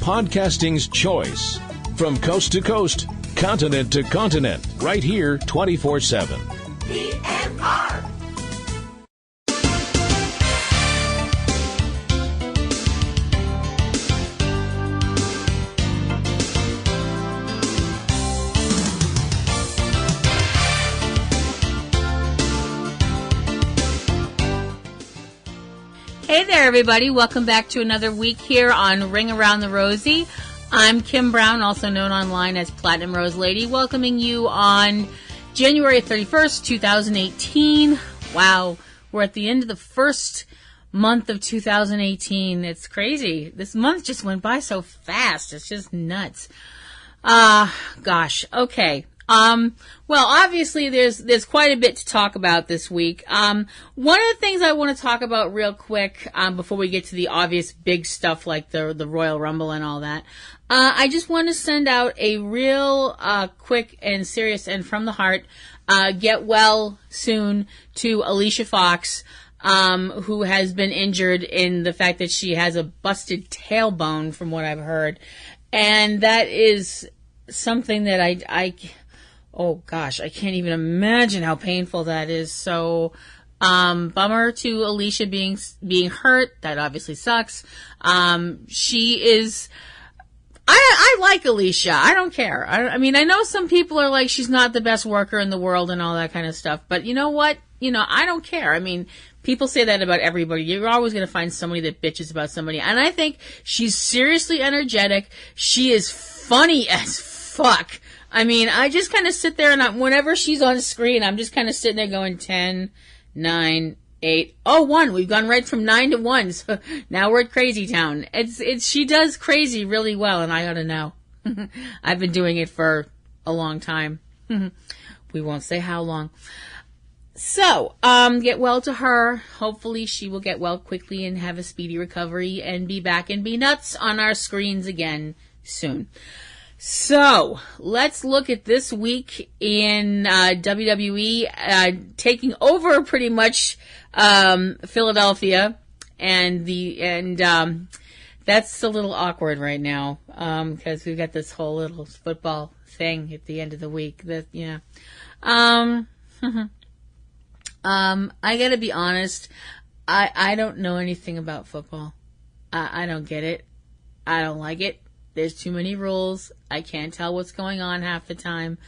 podcasting's choice. From coast to coast, continent to continent, right here 24/7. PNR. Hey there, everybody. Welcome back to another week here on Ring Around the Rosie. I'm Kim Brown, also known online as Platinum Rose Lady, welcoming you on January 31st, 2018. Wow, we're at the end of the first month of 2018. It's crazy. This month just went by so fast. It's just nuts. Gosh. Okay. Well, obviously there's quite a bit to talk about this week. One of the things I want to talk about real quick, before we get to the obvious big stuff like the Royal Rumble and all that, I just want to send out a real, quick and serious and from the heart, get well soon to Alicia Fox, who has been injured in the fact that she has a busted tailbone from what I've heard. And that is something that oh gosh, I can't even imagine how painful that is. So, bummer to Alicia being hurt. That obviously sucks. She is, I like Alicia. I don't care. I mean, I know some people are like, she's not the best worker in the world and all that kind of stuff, but you know what? I don't care. I mean, people say that about everybody. You're always going to find somebody that bitches about somebody. And I think she's seriously energetic. She is funny as fuck. I mean, I just kind of sit there and whenever she's on screen, I'm just kind of sitting there going 10, 9, 8, 1. We've gone right from 9 to 1. So now we're at Crazy Town. She does crazy really well, and I ought to know. I've been doing it for a long time. We won't say how long. So, get well to her. Hopefully she will get well quickly and have a speedy recovery and be back and be nuts on our screens again soon. So, let's look at this week in WWE, taking over pretty much Philadelphia, and that's a little awkward right now, because we've got this whole little football thing at the end of the week. I gotta be honest, I don't know anything about football. I don't get it. I don't like it. There's too many rules. I can't tell what's going on half the time.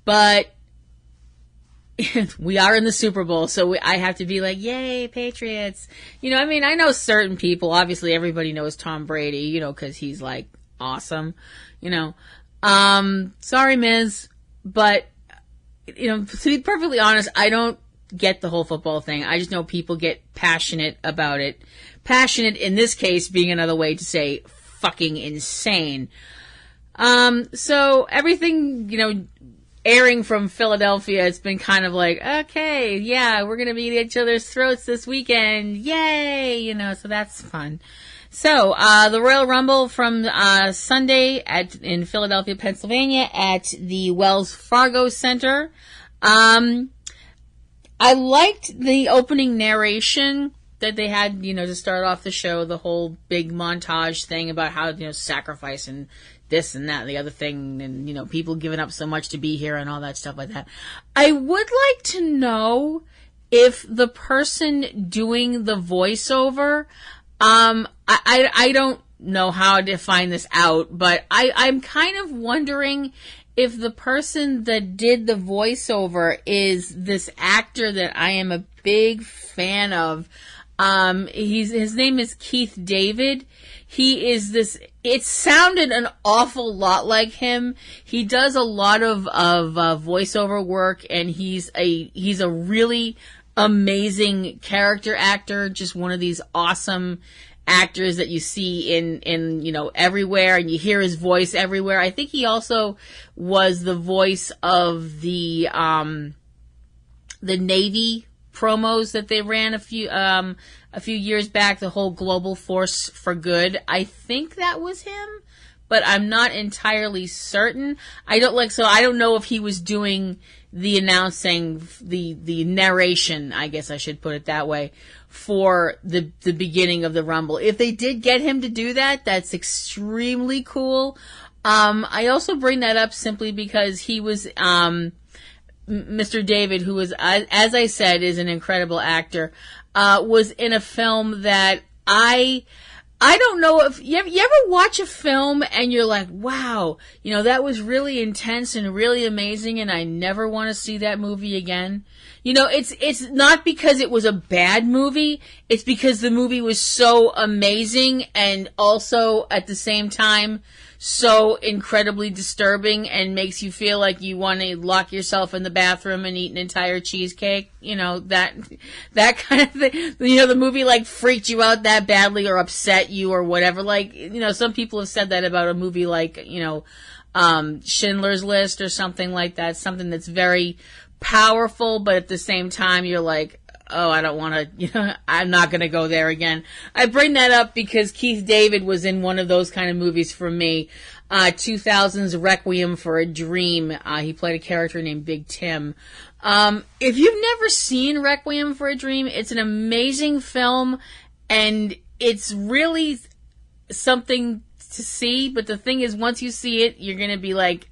But we are in the Super Bowl, so I have to be like, yay, Patriots. I mean, I know certain people. Obviously, everybody knows Tom Brady, because he's, like, awesome. Sorry, Miz. But, to be perfectly honest, I don't get the whole football thing. I just know people get passionate about it. Passionate, in this case, being another way to say fucking insane. So everything, airing from Philadelphia, it's been kind of like, okay, yeah, we're going to be at each other's throats this weekend. Yay! So that's fun. So, the Royal Rumble from, Sunday in Philadelphia, Pennsylvania at the Wells Fargo Center. I liked the opening narration that they had, to start off the show, the whole big montage thing about how, sacrifice and this and that and the other thing, and, people giving up so much to be here and all that stuff like that. I would like to know if the person doing the voiceover, I don't know how to find this out, but I'm kind of wondering if the person that did the voiceover is this actor that I am a big fan of. His name is Keith David. He is this, it sounded an awful lot like him. He does a lot of voiceover work, and he's a really amazing character actor, just one of these awesome actors that you see in everywhere, and you hear his voice everywhere. I think he also was the voice of the Navy promos that they ran a few years back, the whole Global Force for Good. I think that was him, but I'm not entirely certain. I don't know if he was doing the announcing, the narration, I guess I should put it that way, for the beginning of the Rumble. If they did get him to do that, that's extremely cool. I also bring that up simply because he was, Mr. David, who was, as I said, is an incredible actor, was in a film that I don't know if you ever watch a film and you're like, wow, that was really intense and really amazing, and I never want to see that movie again. It's not because it was a bad movie. It's because the movie was so amazing and also at the same time so incredibly disturbing and makes you feel like you want to lock yourself in the bathroom and eat an entire cheesecake. That kind of thing. The movie like freaked you out that badly or upset you or whatever. Like, some people have said that about a movie like, Schindler's List or something like that. Something that's very powerful, but at the same time you're like, oh, I don't want to, I'm not going to go there again. I bring that up because Keith David was in one of those kind of movies for me. 2000's Requiem for a Dream. He played a character named Big Tim. If you've never seen Requiem for a Dream, it's an amazing film and it's really something to see. But the thing is, once you see it, you're going to be like,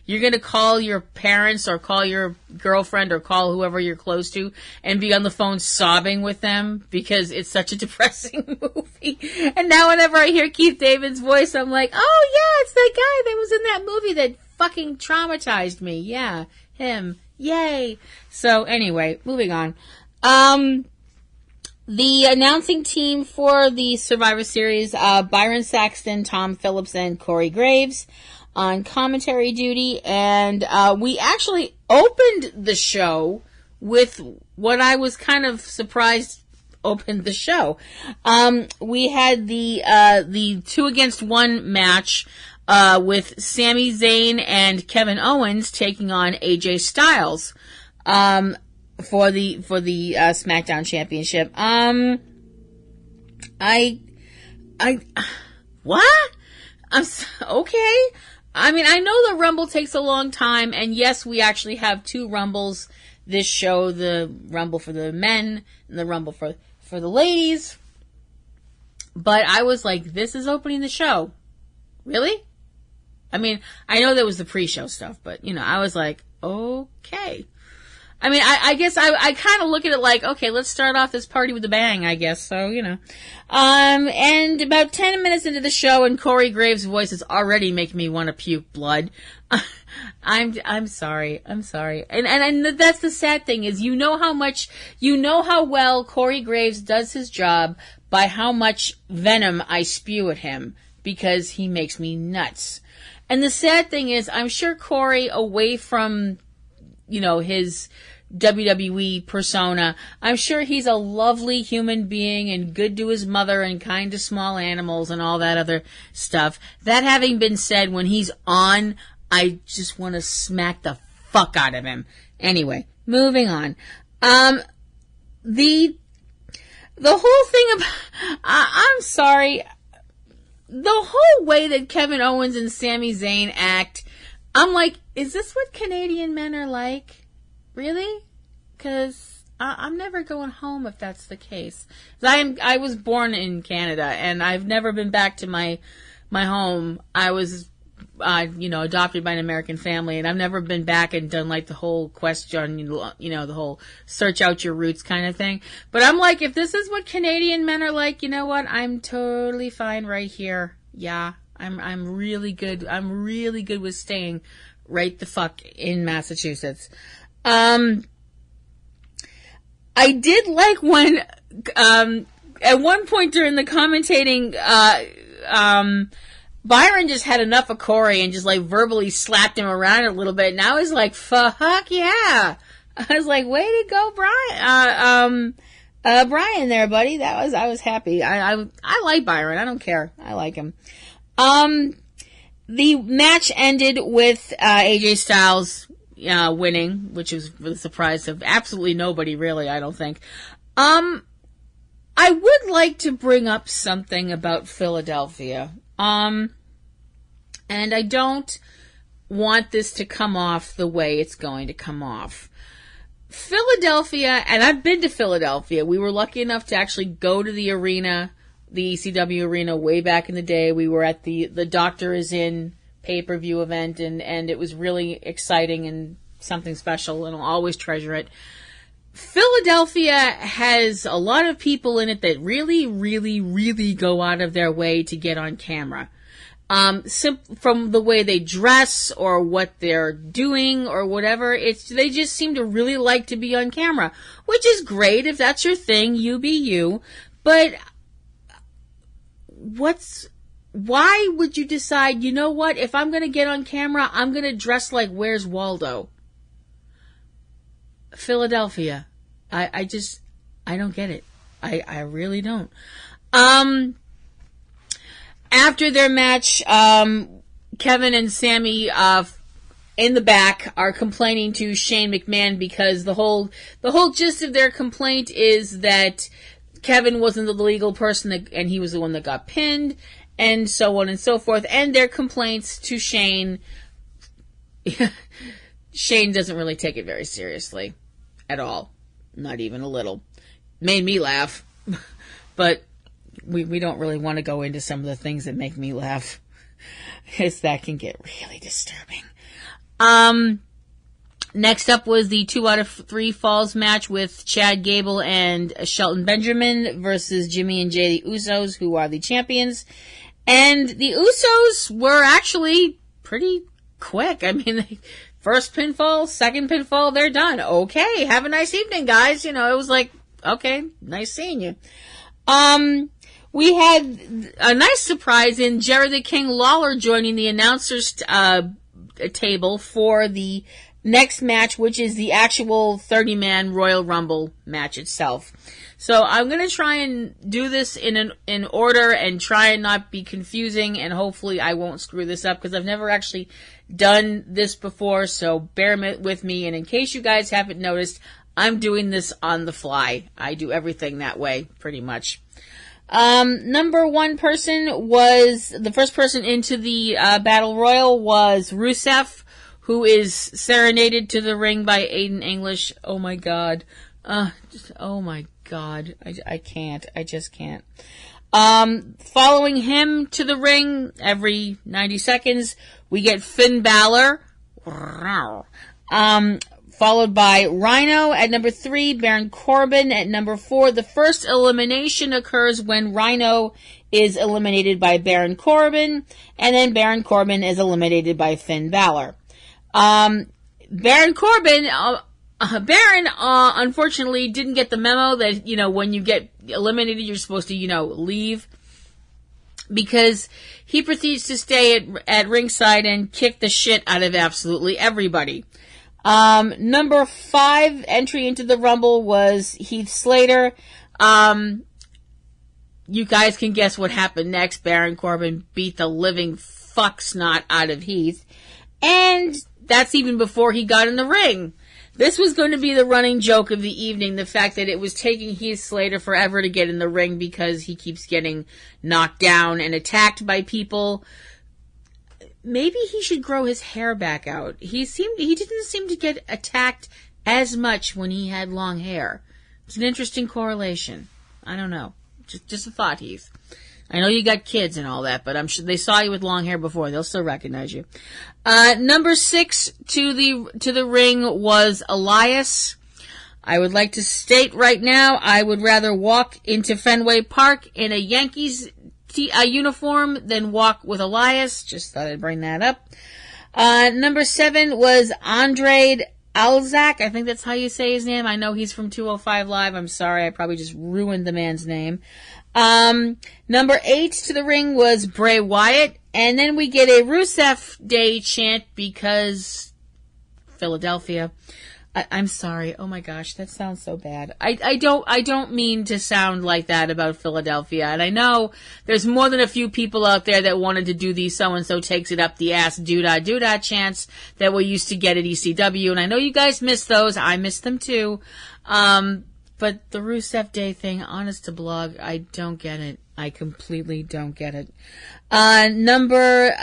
you're going to call your parents or call your girlfriend or call whoever you're close to and be on the phone sobbing with them because it's such a depressing movie. And now whenever I hear Keith David's voice, I'm like, oh yeah, it's that guy that was in that movie that fucking traumatized me. Yeah, him. Yay. So anyway, moving on. The announcing team for the Survivor Series, Byron Saxton, Tom Phillips, and Corey Graves on commentary duty, and we actually opened the show with what I was kind of surprised opened the show. We had the 2 against 1 match with Sami Zayn and Kevin Owens taking on AJ Styles for the SmackDown Championship. What? Okay. I mean, I know the Rumble takes a long time, and yes, we actually have 2 Rumbles this show, the Rumble for the men and the Rumble for the ladies. But I was like, this is opening the show. Really? I mean, I know there was the pre-show stuff, but, I was like, okay. I mean, I guess I kind of look at it like, okay, let's start off this party with a bang, I guess. So, and about 10 minutes into the show and Corey Graves' voice is already making me want to puke blood. I'm sorry. And that's the sad thing is, how well Corey Graves does his job by how much venom I spew at him because he makes me nuts. And the sad thing is, I'm sure Corey, away from his WWE persona, I'm sure he's a lovely human being and good to his mother and kind to small animals and all that other stuff. That having been said, when he's on, I just want to smack the fuck out of him. Anyway, moving on. The whole thing about, I'm sorry, the whole way that Kevin Owens and Sami Zayn act, I'm like, is this what Canadian men are like? Really? Because I'm never going home if that's the case. I was born in Canada, and I've never been back to my home. I was, adopted by an American family, and I've never been back and done like the whole question, the whole search out your roots kind of thing. But I'm like, if this is what Canadian men are like, you know what? I'm totally fine right here. Yeah, I'm really good. I'm really good with staying right the fuck in Massachusetts. I did like when, at one point during the commentating, Byron just had enough of Corey and just like verbally slapped him around a little bit. And I was like, fuck yeah. I was like, way to go, Brian. Brian there, buddy. I was happy. I like Byron. I don't care. I like him. The match ended with, AJ Styles, winning, which was the surprise of absolutely nobody, really, I don't think. I would like to bring up something about Philadelphia. And I don't want this to come off the way it's going to come off. Philadelphia, and I've been to Philadelphia. We were lucky enough to actually go to the arena, the ECW arena, way back in the day. We were at the Doctor Is In pay-per-view event, and it was really exciting and something special, and I'll always treasure it. Philadelphia has a lot of people in it that really, really, really go out of their way to get on camera. From the way they dress or what they're doing or whatever, they just seem to really like to be on camera, which is great. If that's your thing, you be you. But why would you decide, you know what, if I'm going to get on camera, I'm going to dress like Where's Waldo? Philadelphia. I don't get it. I really don't. After their match, Kevin and Sammy, in the back are complaining to Shane McMahon because the whole gist of their complaint is that Kevin wasn't the legal person and he was the one that got pinned, and so on and so forth. And their complaints to Shane, Shane doesn't really take it very seriously at all. Not even a little. Made me laugh. But we don't really want to go into some of the things that make me laugh, because that can get really disturbing. Next up was the 2 out of 3 falls match with Chad Gable and Shelton Benjamin versus Jimmy and Jay, the Usos, who are the champions. And the Usos were actually pretty quick. I mean, first pinfall, second pinfall, they're done. Okay, have a nice evening, guys. You know, it was like, okay, nice seeing you. We had a nice surprise in Jerry the King Lawler joining the announcers table for the next match, which is the actual 30-man Royal Rumble match itself. So I'm going to try and do this in order and try and not be confusing, and hopefully I won't screw this up because I've never actually done this before, so bear with me. And in case you guys haven't noticed, I'm doing this on the fly. I do everything that way, pretty much. Number one person was, the first person into the Battle Royal was Rusev, who is serenaded to the ring by Aiden English. Oh my God. Oh my God. I can't. I just can't. Following him to the ring every 90 seconds, we get Finn Balor. Followed by Rhino at number 3, Baron Corbin at number 4. The first elimination occurs when Rhino is eliminated by Baron Corbin, and then Baron Corbin is eliminated by Finn Balor. Baron Corbin, unfortunately didn't get the memo that, you know, when you get eliminated, you're supposed to, you know, leave, because he proceeds to stay at ringside and kick the shit out of absolutely everybody. Number 5 entry into the Rumble was Heath Slater. You guys can guess what happened next. Baron Corbin beat the living fuck snot out of Heath. And that's even before he got in the ring. This was going to be the running joke of the evening, the fact that it was taking Heath Slater forever to get in the ring because he keeps getting knocked down and attacked by people. Maybe he should grow his hair back out. He didn't seem to get attacked as much when he had long hair. It's an interesting correlation. I don't know. Just a thought, Heath. I know you got kids and all that, but I'm sure they saw you with long hair before. They'll still recognize you. Number 6 to the ring was Elias. I would like to state right now, I would rather walk into Fenway Park in a Yankees uniform than walk with Elias. Just thought I'd bring that up. Number 7 was Andrade Alzak. I think that's how you say his name. I know he's from 205 Live. I'm sorry, I probably just ruined the man's name. Number 8 to the ring was Bray Wyatt. And then we get a Rusev Day chant because Philadelphia. I'm sorry. Oh my gosh, that sounds so bad. I don't mean to sound like that about Philadelphia. And I know there's more than a few people out there that wanted to do these so-and-so takes it up the ass doo-dah chants that we used to get at ECW. And I know you guys miss those. I miss them too. But the Rusev Day thing, honest to blog, I don't get it. I completely don't get it. Number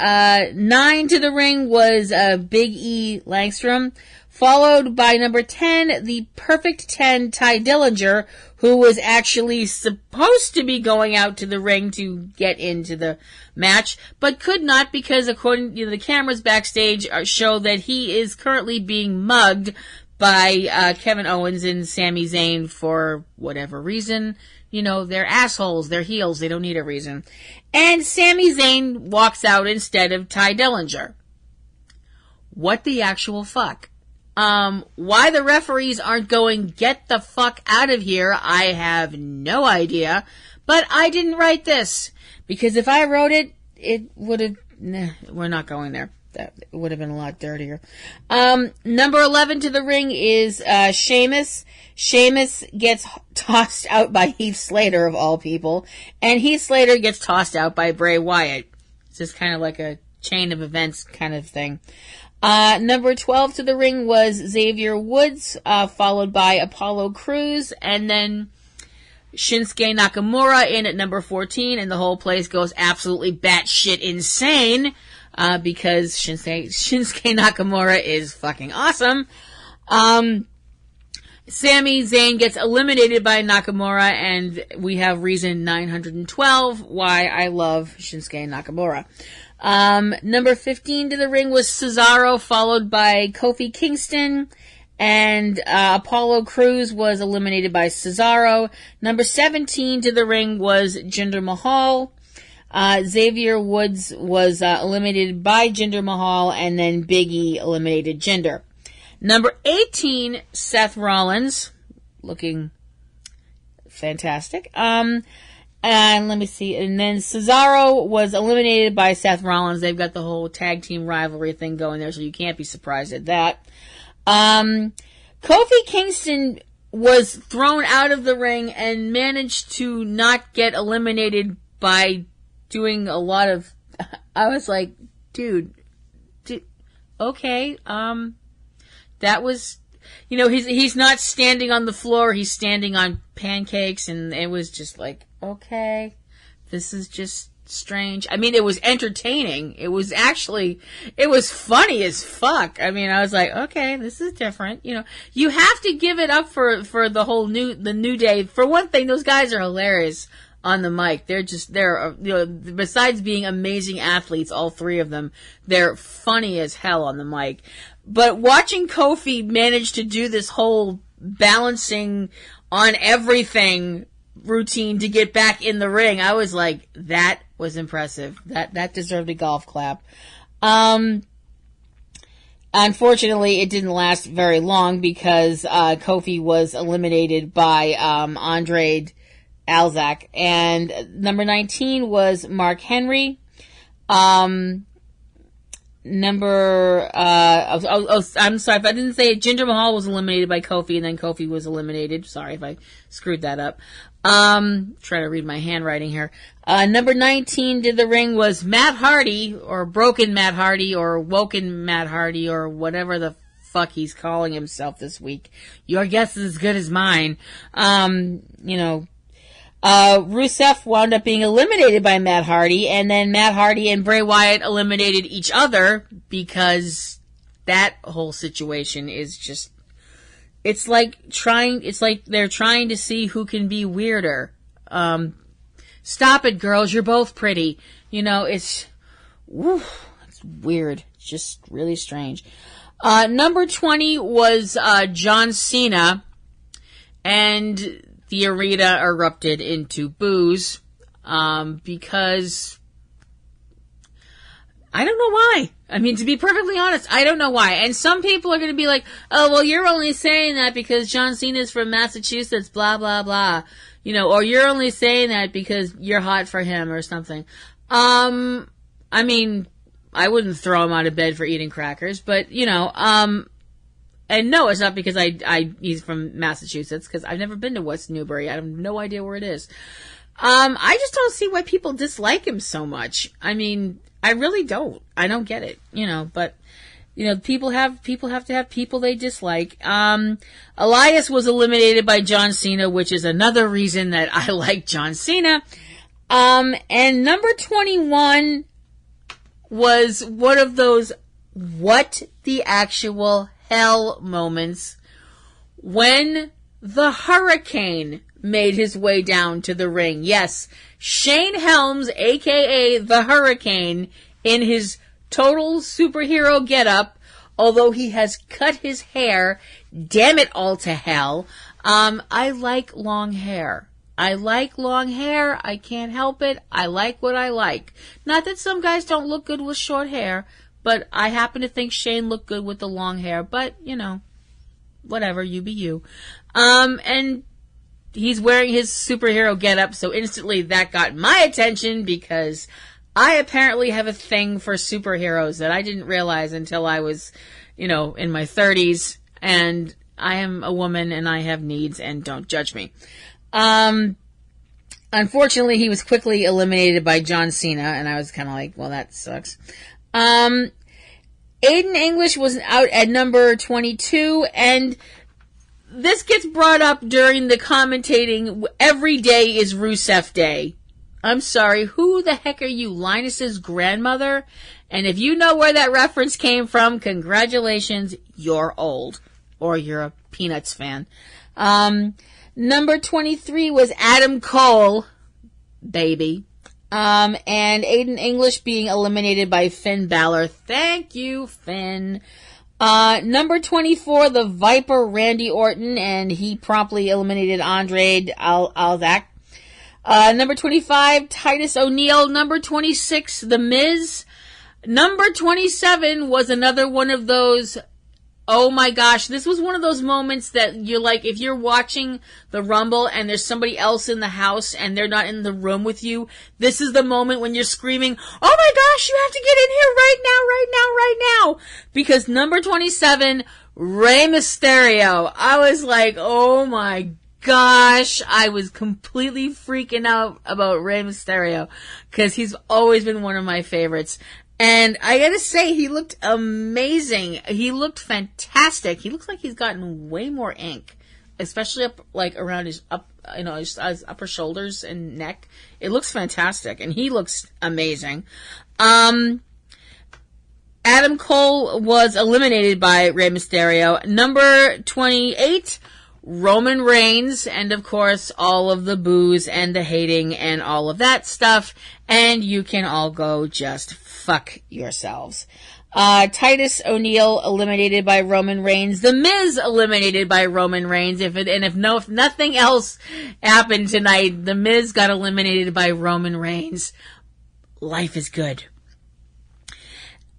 9 to the ring was Big E Langstrom, followed by number 10, the Perfect 10, Ty Dillinger, who was actually supposed to be going out to the ring to get into the match, but could not because, according to the cameras backstage, show that he is currently being mugged by Kevin Owens and Sami Zayn for whatever reason. You know, they're assholes, they're heels, they don't need a reason. And Sami Zayn walks out instead of Ty Dillinger. What the actual fuck? Why the referees aren't going, get the fuck out of here, I have no idea. But I didn't write this. Because if I wrote it, it would have, we're not going there. That would have been a lot dirtier. Number 11 to the ring is Sheamus. Sheamus gets tossed out by Heath Slater, of all people. And Heath Slater gets tossed out by Bray Wyatt. It's just kind of like a chain of events kind of thing. Number 12 to the ring was Xavier Woods, followed by Apollo Crews, and then Shinsuke Nakamura in at number 14, and the whole place goes absolutely batshit insane. Because Shinsuke Nakamura is fucking awesome. Sami Zayn gets eliminated by Nakamura, and we have reason 912 why I love Shinsuke Nakamura. Number 15 to the ring was Cesaro, followed by Kofi Kingston, and Apollo Crews was eliminated by Cesaro. Number 17 to the ring was Jinder Mahal. Xavier Woods was eliminated by Jinder Mahal, and then Big E eliminated Jinder. Number 18, Seth Rollins, looking fantastic. And let me see. And then Cesaro was eliminated by Seth Rollins. They've got the whole tag team rivalry thing going there, so you can't be surprised at that. Kofi Kingston was thrown out of the ring and managed to not get eliminated by doing a lot of, I was like, dude, okay, that was, you know, he's not standing on the floor, he's standing on pancakes, and it was just like, okay, this is just strange. I mean, it was entertaining, it was funny as fuck. I mean, I was like, okay, this is different, you know, you have to give it up for the whole the New Day. For one thing, those guys are hilarious on the mic. They're you know, besides being amazing athletes, all three of them, they're funny as hell on the mic. But watching Kofi manage to do this whole balancing on everything routine to get back in the ring, I was like, that was impressive. That deserved a golf clap. Unfortunately, it didn't last very long because Kofi was eliminated by Andre Alzak, and number 19 was Mark Henry. I'm sorry if I didn't say it. Jinder Mahal was eliminated by Kofi, and then Kofi was eliminated. Sorry if I screwed that up. Trying to read my handwriting here. Number 19 to the ring was Matt Hardy, or Broken Matt Hardy, or Woken Matt Hardy, or whatever the fuck he's calling himself this week. Your guess is as good as mine. You know, Rusev wound up being eliminated by Matt Hardy, and then Matt Hardy and Bray Wyatt eliminated each other because that whole situation is just, it's like they're trying to see who can be weirder. Stop it, girls, you're both pretty. You know, it's weird. It's just really strange. Number 20 was John Cena, and the arena erupted into boos, because I don't know why. I mean, to be perfectly honest, I don't know why. And some people are going to be like, oh, well, you're only saying that because John Cena's from Massachusetts, blah, blah, blah. You know, or you're only saying that because you're hot for him or something. I mean, I wouldn't throw him out of bed for eating crackers, but, you know, and no, it's not because he's from Massachusetts, because I've never been to West Newbury. I have no idea where it is. I just don't see why people dislike him so much. I mean, I really don't. I don't get it, you know, but people have to have people they dislike. Elias was eliminated by John Cena, which is another reason that I like John Cena. And number 21 was one of those what the actual hell moments when the Hurricane made his way down to the ring. Yes, Shane Helms, aka the Hurricane, in his total superhero getup, although he has cut his hair, damn it all to hell. I like long hair. I can't help it. I like what I like. Not that some guys don't look good with short hair, but I happen to think Shane looked good with the long hair. But, whatever, you be you. And he's wearing his superhero getup, so instantly that got my attention because I apparently have a thing for superheroes that I didn't realize until I was, in my 30s. And I am a woman and I have needs, and don't judge me. Unfortunately, he was quickly eliminated by John Cena, and I was kind of like, well, that sucks. Aiden English was out at number 22, and this gets brought up during the commentating. Every day is Rusev Day. I'm sorry, who the heck are you, Linus's grandmother? And if you know where that reference came from, congratulations, you're old. Or you're a Peanuts fan. Number 23 was Adam Cole, baby. And Aiden English being eliminated by Finn Balor. Thank you, Finn. Number 24, the Viper, Randy Orton, and he promptly eliminated Andre Alzak. Number 25, Titus O'Neil. Number 26, The Miz. Number 27 was another one of those, oh my gosh, this was one of those moments that you're like, if you're watching the Rumble and there's somebody else in the house and they're not in the room with you, this is the moment when you're screaming, oh my gosh, you have to get in here right now. Because number 27, Rey Mysterio. I was like, oh my gosh, I was completely freaking out about Rey Mysterio because he's always been one of my favorites. And I gotta say, he looked amazing. He looked fantastic. He looks like he's gotten way more ink, especially up, like, around his his upper shoulders and neck. It looks fantastic, and he looks amazing. Adam Cole was eliminated by Rey Mysterio. Number 28, Roman Reigns, and of course, all of the boos and the hating and all of that stuff. And you can all go just fuck yourselves. Titus O'Neil eliminated by Roman Reigns. The Miz eliminated by Roman Reigns. If nothing else happened tonight, The Miz got eliminated by Roman Reigns. Life is good.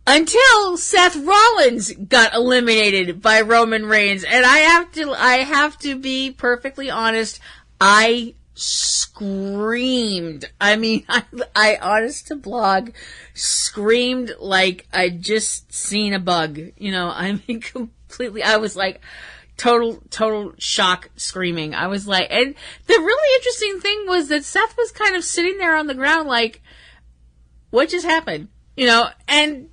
Until Seth Rollins got eliminated by Roman Reigns. And I have to be perfectly honest, I screamed. I mean, I honest to blog, screamed like I'd just seen a bug. I mean, completely, I was like, total shock screaming. I was like, and the really interesting thing was that Seth was kind of sitting there on the ground like, what just happened? And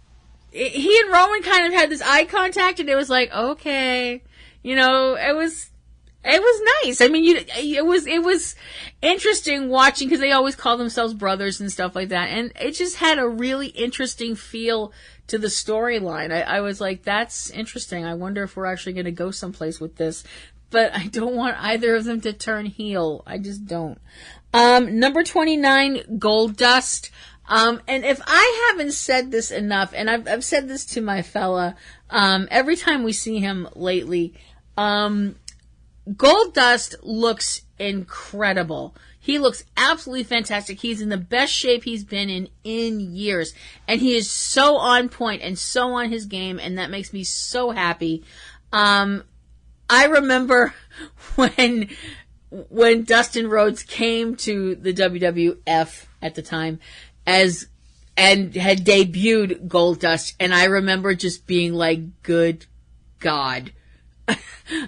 he and Roman kind of had this eye contact, and it was like, okay, it was nice. I mean, it was interesting watching because they always call themselves brothers and stuff like that, and it just had a really interesting feel to the storyline. I was like, that's interesting. I wonder if we're actually going to go someplace with this, but I don't want either of them to turn heel. I just don't. Number 29, Goldust. And if I haven't said this enough, and I've said this to my fella, every time we see him lately, Goldust looks incredible. He looks absolutely fantastic. He's in the best shape he's been in years. And he is so on point and so on his game, and that makes me so happy. I remember when Dustin Rhodes came to the WWF at the time, and had debuted Goldust, and I remember just being like, good God.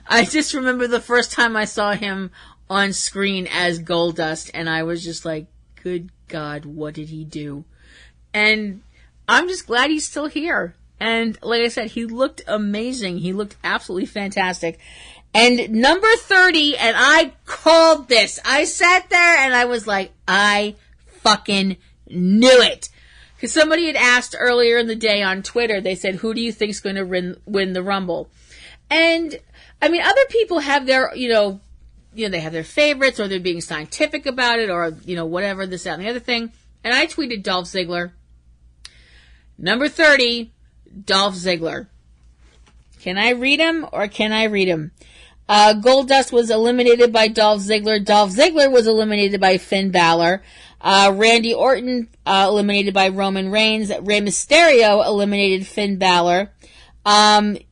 I just remember the first time I saw him on screen as Goldust, and I was just like, good God, what did he do? And I'm just glad he's still here. And like I said, he looked amazing. He looked absolutely fantastic. And number 30, and I called this. I sat there and I was like, I fucking knew it. Because somebody had asked earlier in the day on Twitter, they said, who do you think's going to win the Rumble? And, I mean, other people have their, they have their favorites, or they're being scientific about it, or, whatever, this, that, and the other thing. And I tweeted Dolph Ziggler. Number 30, Dolph Ziggler. Can I read him, or can I read him? Goldust was eliminated by Dolph Ziggler. Dolph Ziggler was eliminated by Finn Balor. Randy Orton, eliminated by Roman Reigns. Rey Mysterio eliminated Finn Balor.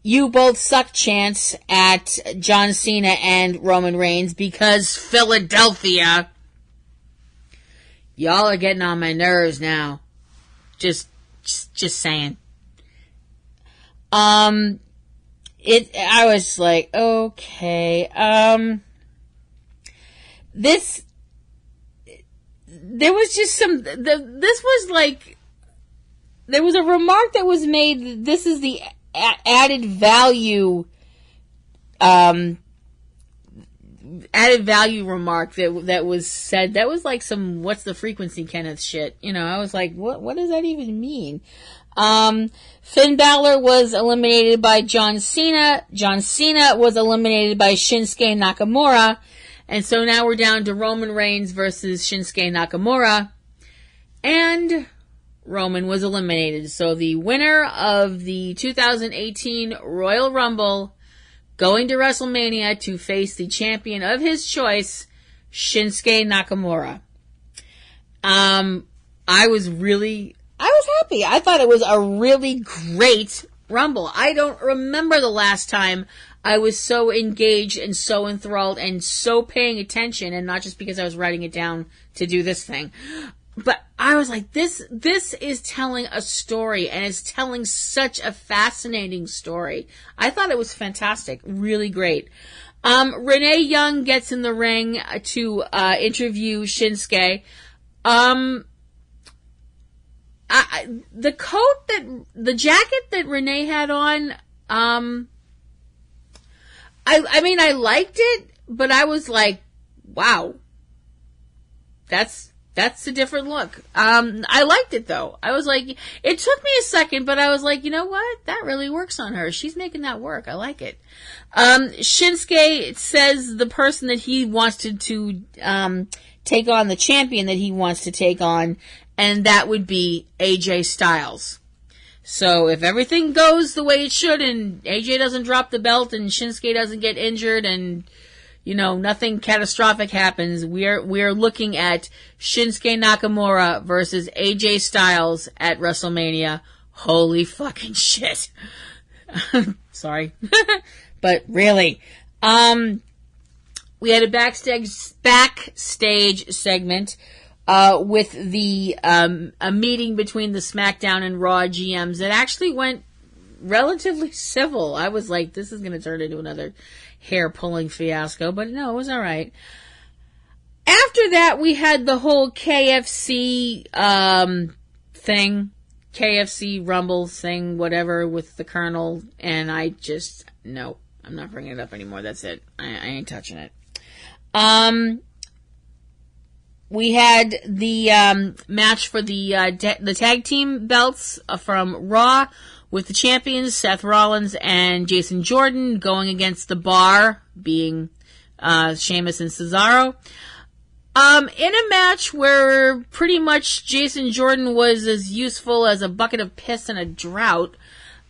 You both suck chance at John Cena and Roman Reigns because Philadelphia. Y'all are getting on my nerves now. Just saying. I was like, okay, there was just this was like, there was a remark that was made, this is the added value remark that was said. That was like some, what's the frequency, Kenneth shit. I was like, what does that even mean? Finn Balor was eliminated by John Cena. John Cena was eliminated by Shinsuke Nakamura. And so now we're down to Roman Reigns versus Shinsuke Nakamura. And Roman was eliminated. So the winner of the 2018 Royal Rumble going to WrestleMania to face the champion of his choice, Shinsuke Nakamura. I was happy. I thought it was a really great Rumble. I don't remember the last time I was so engaged and so enthralled and so paying attention, and not just because I was writing it down to do this thing. But I was like, this is telling a story, and it's telling such a fascinating story. I thought it was fantastic. Really great. Renee Young gets in the ring to interview Shinsuke. The jacket that Renee had on, I liked it, but I was like, wow, that's a different look. I liked it though. I was like, it took me a second, but I was like, you know what? That really works on her. She's making that work. I like it. Shinsuke says the person that he wants to take on, the champion that he wants to take on, and that would be AJ Styles. So if everything goes the way it should, and AJ doesn't drop the belt, and Shinsuke doesn't get injured, and nothing catastrophic happens, we're looking at Shinsuke Nakamura versus AJ Styles at WrestleMania. Holy fucking shit. Sorry. But really. We had a backstage segment with the a meeting between the SmackDown and Raw GMs that actually went relatively civil. I was like, this is going to turn into another hair-pulling fiasco, but no, it was all right. After that, we had the whole KFC thing, KFC Rumble thing, whatever, with the Colonel, and no, I'm not bringing it up anymore. That's it. I ain't touching it. We had the match for the tag team belts from Raw with the champions Seth Rollins and Jason Jordan going against the Bar, being Sheamus and Cesaro. In a match where pretty much Jason Jordan was as useful as a bucket of piss in a drought,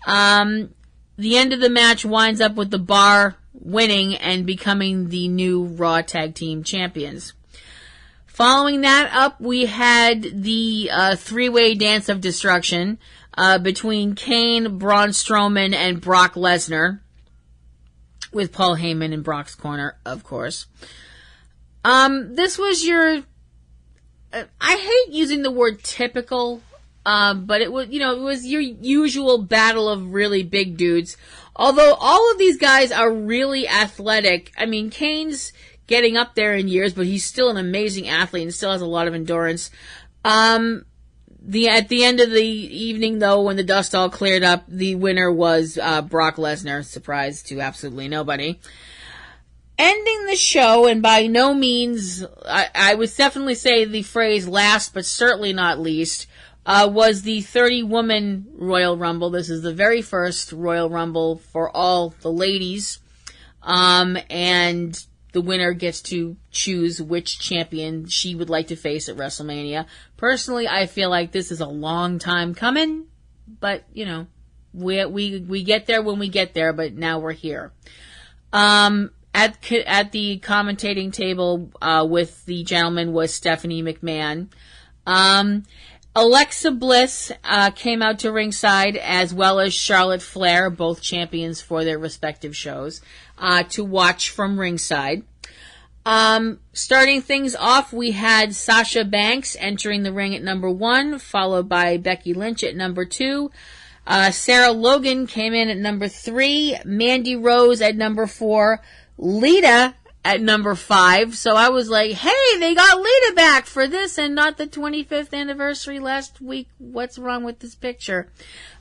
the end of the match winds up with the Bar winning and becoming the new Raw Tag Team Champions. Following that up, we had the three-way dance of destruction between Kane, Braun Strowman, and Brock Lesnar, with Paul Heyman in Brock's corner, of course. This was your... I hate using the word typical, but it was your usual battle of really big dudes. Although all of these guys are really athletic. I mean, Kane's getting up there in years, but he's still an amazing athlete and still has a lot of endurance. At the end of the evening, though, when the dust all cleared up, the winner was Brock Lesnar. Surprise to absolutely nobody. Ending the show, and by no means, I would definitely say the phrase last, but certainly not least, was the 30-woman Royal Rumble. This is the very first Royal Rumble for all the ladies. And the winner gets to choose which champion she would like to face at WrestleMania. Personally, I feel like this is a long time coming, but, you know, we get there when we get there, but now we're here. At the commentating table, with the gentleman was Stephanie McMahon. Alexa Bliss, came out to ringside, as well as Charlotte Flair, both champions for their respective shows, to watch from ringside. Starting things off, we had Sasha Banks entering the ring at number 1, followed by Becky Lynch at number 2. Sarah Logan came in at number 3, Mandy Rose at number 4, Lita at number 5. So I was like, hey, they got Lita back for this and not the 25th anniversary last week. What's wrong with this picture?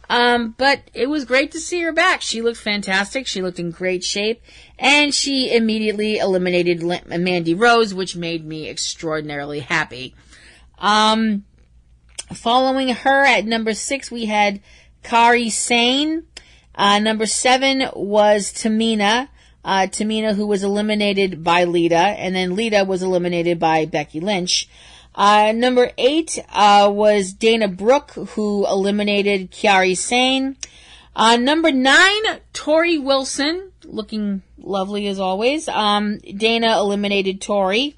But it was great to see her back. She looked fantastic. She looked in great shape. And she immediately eliminated Mandy Rose, which made me extraordinarily happy. Following her at number 6, we had Kairi Sane. Number 7 was Tamina. Tamina, who was eliminated by Lita, and then Lita was eliminated by Becky Lynch. Number 8 was Dana Brooke, who eliminated Kairi Sane. Number 9, Tori Wilson, looking lovely as always. Dana eliminated Tori.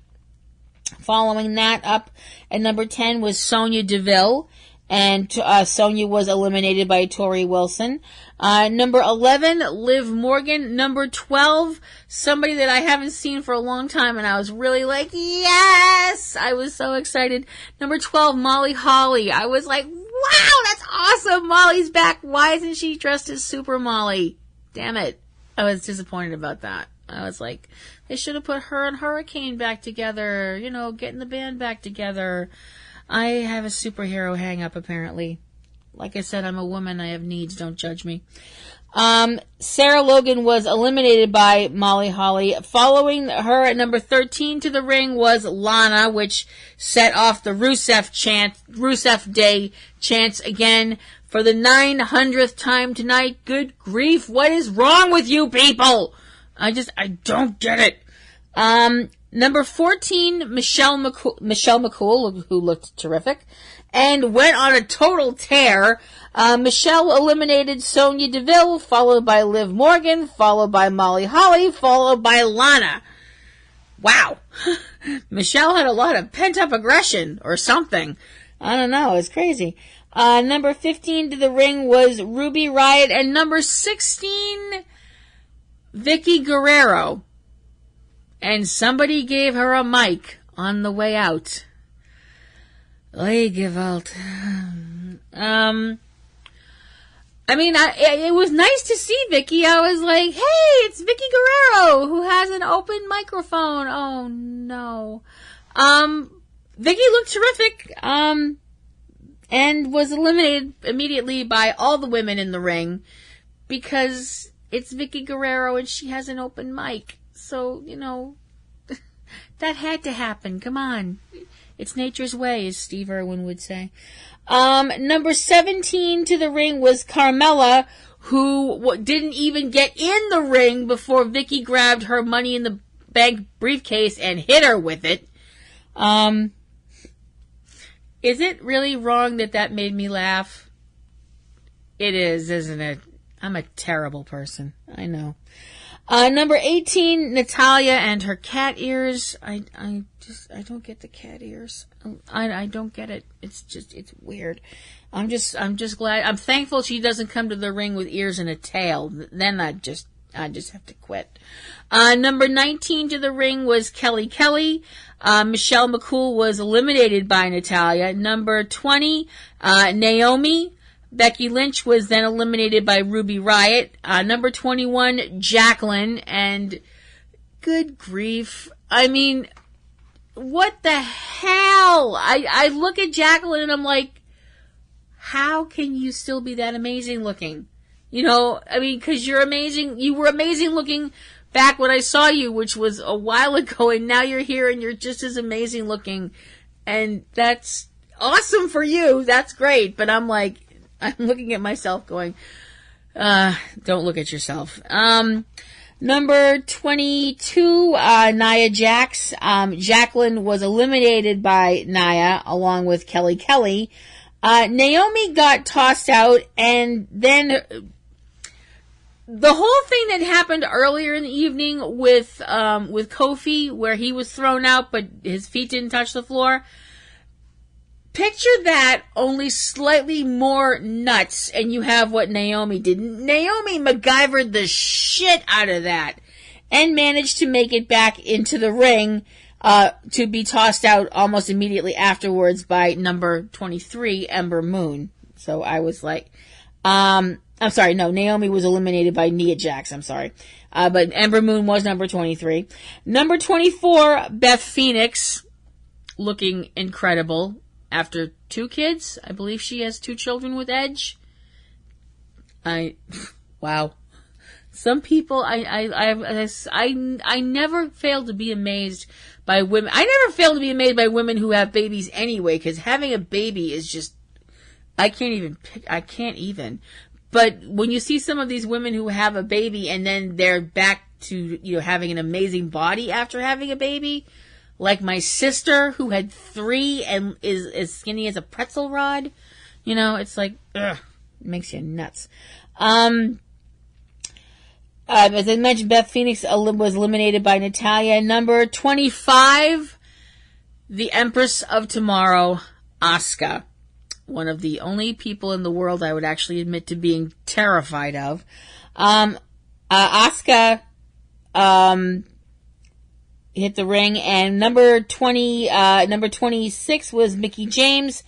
Following that up at number 10 was Sonya Deville, and Sonya was eliminated by Tori Wilson. Number 11, Liv Morgan. Number 12, somebody that I haven't seen for a long time, and I was really like, yes! I was so excited. Number 12, Molly Holly. I was like, wow, that's awesome! Molly's back. Why isn't she dressed as Super Molly? Damn it. I was disappointed about that. I was like, they should have put her and Hurricane back together, you know, getting the band back together. I have a superhero hang-up, apparently. Like I said, I'm a woman. I have needs. Don't judge me. Sarah Logan was eliminated by Molly Holly. Following her at number 13 to the ring was Lana, which set off the Rusev Day chants again for the 900th time tonight. Good grief. What is wrong with you people? I don't get it. Number 14, Michelle McCool, who looked terrific, and went on a total tear. Michelle eliminated Sonya Deville, followed by Liv Morgan, followed by Molly Holly, followed by Lana. Wow. Michelle had a lot of pent-up aggression, or something. I don't know, it's crazy. Number 15 to the ring was Ruby Riott, and number 16, Vicky Guerrero. And somebody gave her a mic on the way out. Gewalt. It was nice to see Vicky. I was like, hey, it's Vicky Guerrero, who has an open microphone. Oh, no. Vicky looked terrific, and was eliminated immediately by all the women in the ring, because it's Vicky Guerrero and she has an open mic. So, you know, that had to happen. Come on. It's nature's way, as Steve Irwin would say. Number 17 to the ring was Carmella, who didn't even get in the ring before Vicky grabbed her Money in the Bank briefcase and hit her with it. Is it really wrong that made me laugh? It is, isn't it? I'm a terrible person. I know. Number 18, Natalya and her cat ears. I don't get the cat ears. I don't get it. It's weird. I'm just glad. I'm thankful she doesn't come to the ring with ears and a tail. Then I just have to quit. Number 19 to the ring was Kelly Kelly. Michelle McCool was eliminated by Natalya. Number 20, Naomi. Becky Lynch was then eliminated by Ruby Riott. Number 21, Jacqueline. And good grief. I mean, what the hell? I look at Jacqueline and I'm like, how can you still be that amazing looking? You know, I mean, because you're amazing. You were amazing looking back when I saw you, which was a while ago, and now you're here and you're just as amazing looking. And that's awesome for you. That's great. But I'm looking at myself going, don't look at yourself. Number 22, Nia Jax. Jacqueline was eliminated by Nia along with Kelly Kelly. Naomi got tossed out, and then the whole thing that happened earlier in the evening with Kofi, where he was thrown out but his feet didn't touch the floor. Picture that, only slightly more nuts, and you have what Naomi did. Naomi MacGyvered the shit out of that and managed to make it back into the ring to be tossed out almost immediately afterwards by number 23, Ember Moon. So I was like, I'm sorry, no, Naomi was eliminated by Nia Jax, I'm sorry. But Ember Moon was number 23. Number 24, Beth Phoenix, looking incredible. After 2 kids, I believe she has 2 children with Edge. Wow. Some people, I never fail to be amazed by women. I never fail to be amazed by women who have babies anyway, because having a baby is just, I can't even. But when you see some of these women who have a baby and then they're back to, having an amazing body after having a baby, like my sister who had 3 and is as skinny as a pretzel rod. It's like, ugh, it makes you nuts. As I mentioned, Beth Phoenix was eliminated by Natalya. Number 25, the Empress of Tomorrow, Asuka. One of the only people in the world I would actually admit to being terrified of. Asuka, hit the ring, and number 26 was Mickie James.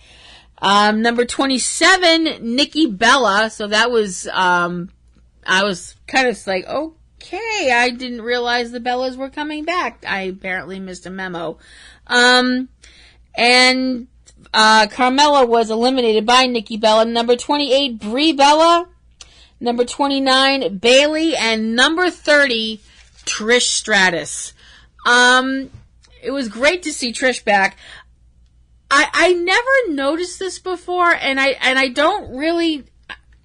Number 27, Nikki Bella. So that was, I was kind of like, okay, I didn't realize the Bellas were coming back. I apparently missed a memo. And Carmella was eliminated by Nikki Bella. Number 28, Brie Bella. Number 29, Bayley. And number 30, Trish Stratus. It was great to see Trish back. I never noticed this before, and I don't really,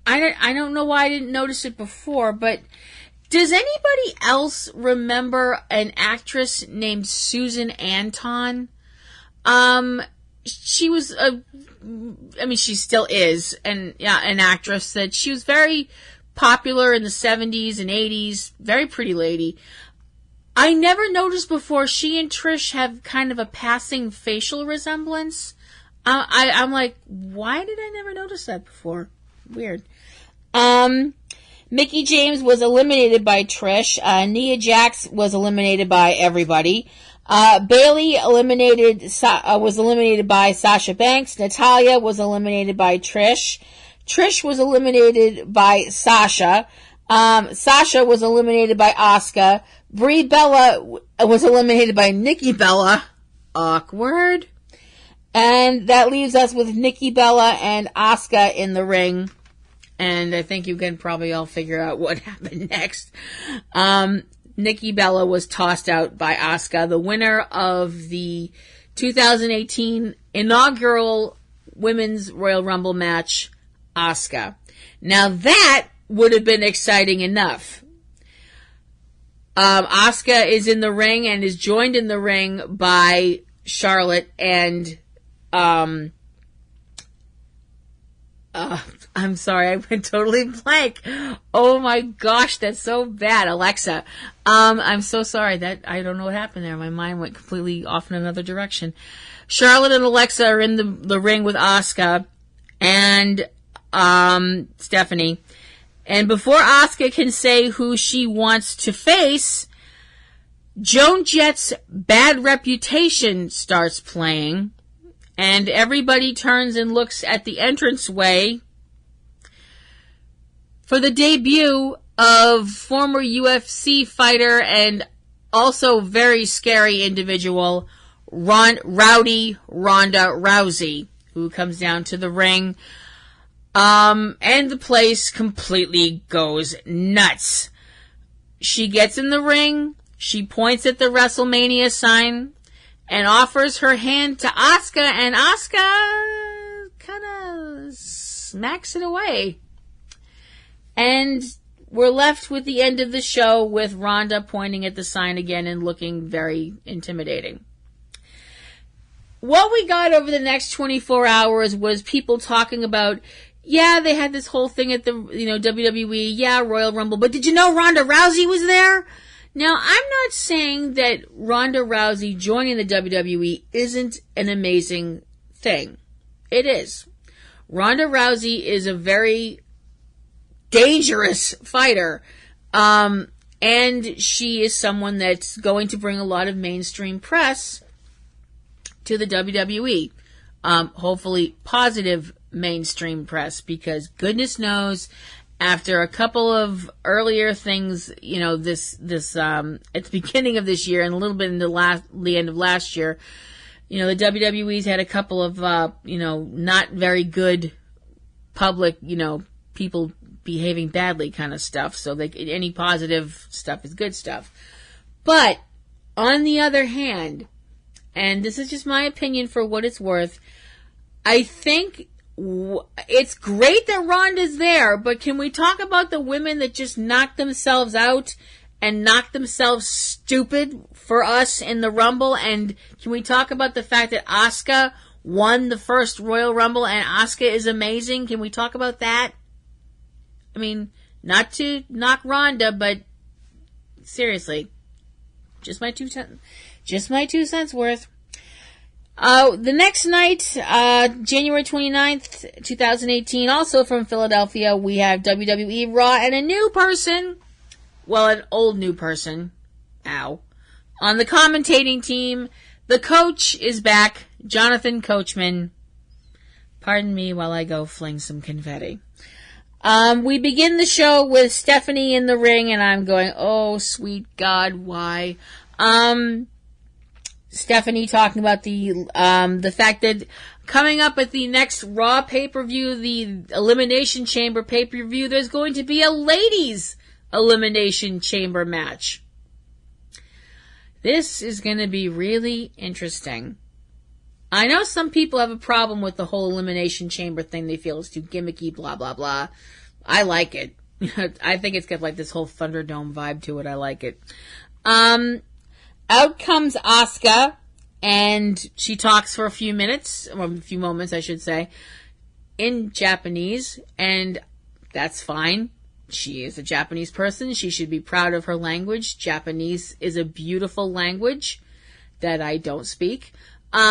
I don't know why I didn't notice it before, but does anybody else remember an actress named Susan Anton? She was she still is, an actress that she was very popular in the 70s and 80s, very pretty lady. I never noticed before she and Trish have kind of a passing facial resemblance. I'm like, why did I never notice that before? Weird. Mickie James was eliminated by Trish. Nia Jax was eliminated by everybody. Bayley was eliminated by Sasha Banks. Natalya was eliminated by Trish. Trish was eliminated by Sasha. Sasha was eliminated by Asuka. Brie Bella was eliminated by Nikki Bella. Awkward. And that leaves us with Nikki Bella and Asuka in the ring. And I think you can probably all figure out what happened next. Nikki Bella was tossed out by Asuka, the winner of the 2018 inaugural Women's Royal Rumble match, Asuka. Now that would have been exciting enough. Asuka is in the ring and is joined in the ring by Charlotte and, I'm sorry, I went totally blank. Oh my gosh, that's so bad. Alexa. I'm so sorry that I don't know what happened there. My mind went completely off in another direction. Charlotte and Alexa are in the ring with Asuka and, Stephanie. And before Asuka can say who she wants to face, Joan Jett's Bad Reputation starts playing, and everybody turns and looks at the entranceway for the debut of former UFC fighter and also very scary individual, Rowdy Ronda Rousey, who comes down to the ring. And the place completely goes nuts. She gets in the ring, she points at the WrestleMania sign, and offers her hand to Asuka, and Asuka kind of smacks it away. And we're left with the end of the show with Ronda pointing at the sign again and looking very intimidating. What we got over the next 24 hours was people talking about, yeah, they had this whole thing at the, WWE, yeah, Royal Rumble, but did you know Ronda Rousey was there? Now, I'm not saying that Ronda Rousey joining the WWE isn't an amazing thing. It is. Ronda Rousey is a very dangerous fighter. And she is someone that's going to bring a lot of mainstream press to the WWE. Hopefully positive mainstream press, because goodness knows, after a couple of earlier things, this at the beginning of this year and a little bit in the end of last year, the WWE's had a couple of, not very good public, people behaving badly kind of stuff. So any positive stuff is good stuff. But on the other hand, and this is just my opinion for what it's worth, I think it's great that Ronda's there, but can we talk about the women that just knocked themselves out and knocked themselves stupid for us in the Rumble? And can we talk about the fact that Asuka won the first Royal Rumble and Asuka is amazing? Can we talk about that? I mean, not to knock Ronda, but seriously, just my 2 cents worth. The next night, January 29th, 2018, also from Philadelphia, we have WWE Raw and a new person, well, an old new person, on the commentating team. The coach is back, Jonathan Coachman. Pardon me while I go fling some confetti. We begin the show with Stephanie in the ring, and I'm going, oh, sweet God, why? Stephanie talking about the fact that coming up at the next Raw pay-per-view, the Elimination Chamber pay-per-view, there's going to be a ladies' Elimination Chamber match. This is going to be really interesting. I know some people have a problem with the whole Elimination Chamber thing. They feel it's too gimmicky, blah, blah, blah. I like it. I think it's got like this whole Thunderdome vibe to it. I like it. Out comes Asuka, and she talks for a few minutes, or a few moments, I should say, in Japanese, and that's fine. She is a Japanese person. She should be proud of her language. Japanese is a beautiful language that I don't speak. So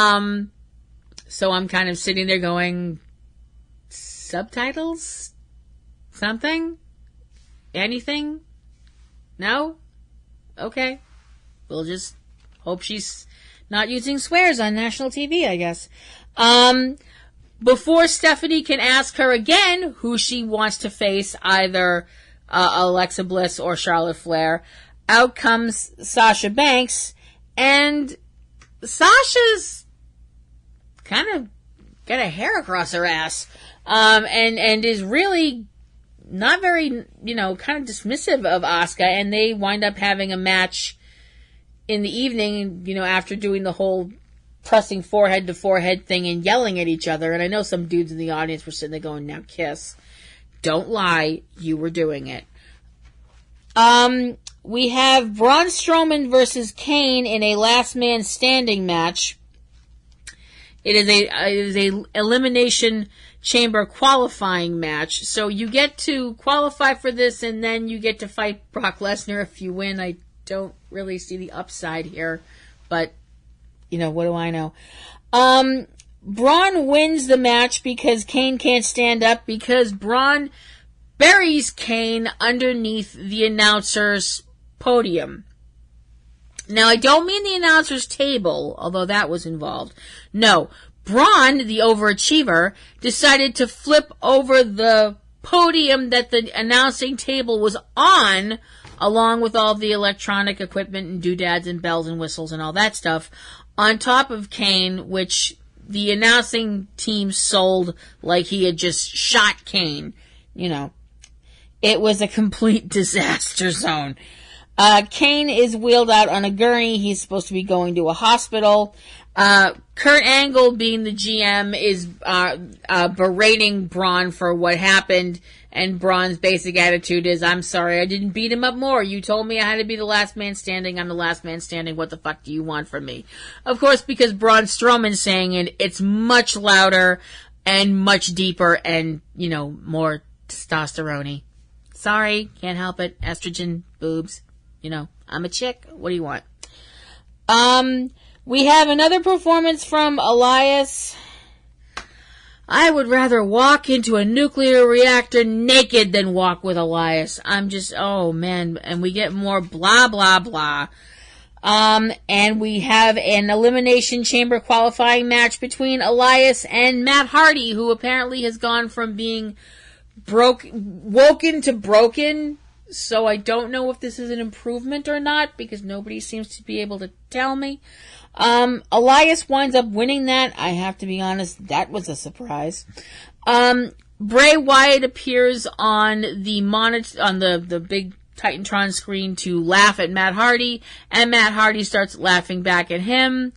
I'm kind of sitting there going, subtitles? Something? Anything? No? Okay. We'll just hope she's not using swears on national TV, I guess. Before Stephanie can ask her again who she wants to face, either Alexa Bliss or Charlotte Flair, out comes Sasha Banks, and Sasha's kind of got a hair across her ass, and is really not very, kind of dismissive of Asuka, and they wind up having a match in the evening, after doing the whole pressing forehead to forehead thing and yelling at each other. And I know some dudes in the audience were sitting there going, now kiss. Don't lie, you were doing it. We have Braun Strowman versus Kane in a last man standing match. It is a Elimination Chamber qualifying match. So you get to qualify for this, and then you get to fight Brock Lesnar if you win. I don't really see the upside here, but what do I know? Braun wins the match because Kane can't stand up, because Braun buries Kane underneath the announcer's podium. Now, I don't mean the announcer's table, although that was involved. No, Braun, the overachiever, decided to flip over the podium that the announcing table was on, along with all the electronic equipment and doodads and bells and whistles and all that stuff, on top of Kane, which the announcing team sold like he had just shot Kane. You know, it was a complete disaster zone. Kane is wheeled out on a gurney. He's supposed to be going to a hospital. Kurt Angle, being the GM, is berating Braun for what happened, and Braun's basic attitude is, I'm sorry, I didn't beat him up more. You told me I had to be the last man standing. I'm the last man standing. What the fuck do you want from me? Of course, because Braun Strowman's saying it, it's much louder and much deeper and, you know, more testosterone-y. Sorry, can't help it. Estrogen, boobs. You know, I'm a chick. What do you want? We have another performance from Elias. I would rather walk into a nuclear reactor naked than walk with Elias. I'm just, oh man. And we get more blah, blah, blah. And we have an Elimination Chamber qualifying match between Elias and Matt Hardy, who apparently has gone from being woken to broken. So I don't know if this is an improvement or not, because nobody seems to be able to tell me. Elias winds up winning that. I have to be honest, that was a surprise. Bray Wyatt appears on the monitor, on the big Titantron screen, to laugh at Matt Hardy, and Matt Hardy starts laughing back at him.